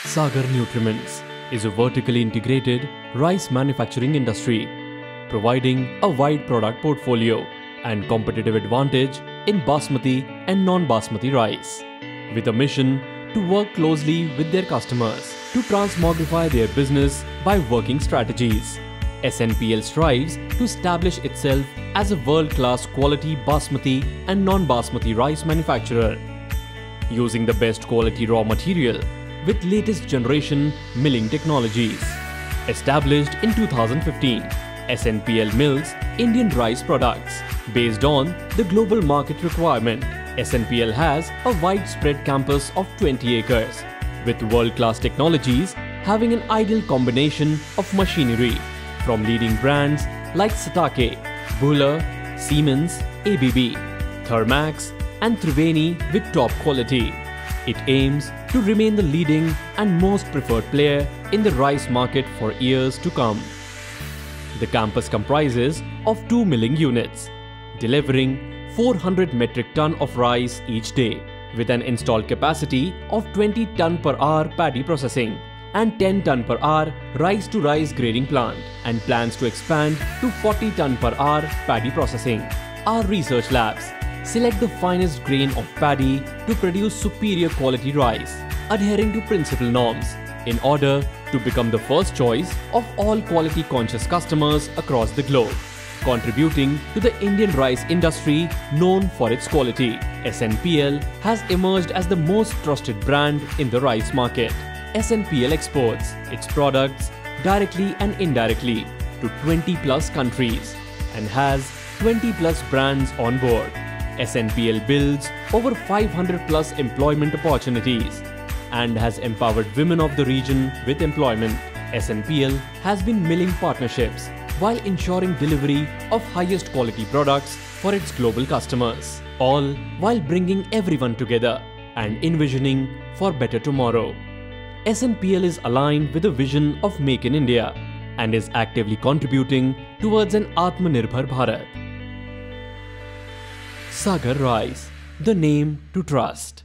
Sagar Nutriments is a vertically integrated rice manufacturing industry, providing a wide product portfolio and competitive advantage in Basmati and Non-Basmati rice, with a mission to work closely with their customers to transmogrify their business by working strategies. SNPL strives to establish itself as a world-class quality Basmati and Non-Basmati rice manufacturer, using the best quality raw material with latest generation milling technologies. Established in 2015, SNPL mills Indian rice products based on the global market requirement. SNPL has a widespread campus of 20 acres with world-class technologies, having an ideal combination of machinery from leading brands like Staake, Bhopal, Siemens, ABB, Thermax and Triveeni with top quality. It aims to remain the leading and most preferred player in the rice market for years to come. The campus comprises of 2 milling units, delivering 400 metric ton of rice each day, with an installed capacity of 20 ton per hour paddy processing and 10 ton per hour rice-to-rice grading plant, and plans to expand to 40 ton per hour paddy processing. Our research labs select the finest grain of paddy to produce superior quality rice, adhering to principal norms, in order to become the first choice of all quality-conscious customers across the globe, contributing to the Indian rice industry known for its quality. SNPL has emerged as the most trusted brand in the rice market. SNPL exports its products directly and indirectly to 20+ countries and has 20+ brands on board. SNPL builds over 500+ employment opportunities and has empowered women of the region with employment. SNPL has been milling partnerships while ensuring delivery of highest quality products for its global customers, all while bringing everyone together and envisioning for better tomorrow. SNPL is aligned with the vision of Make in India and is actively contributing towards an Atmanirbhar Bharat. Sagar Rice, the name to trust.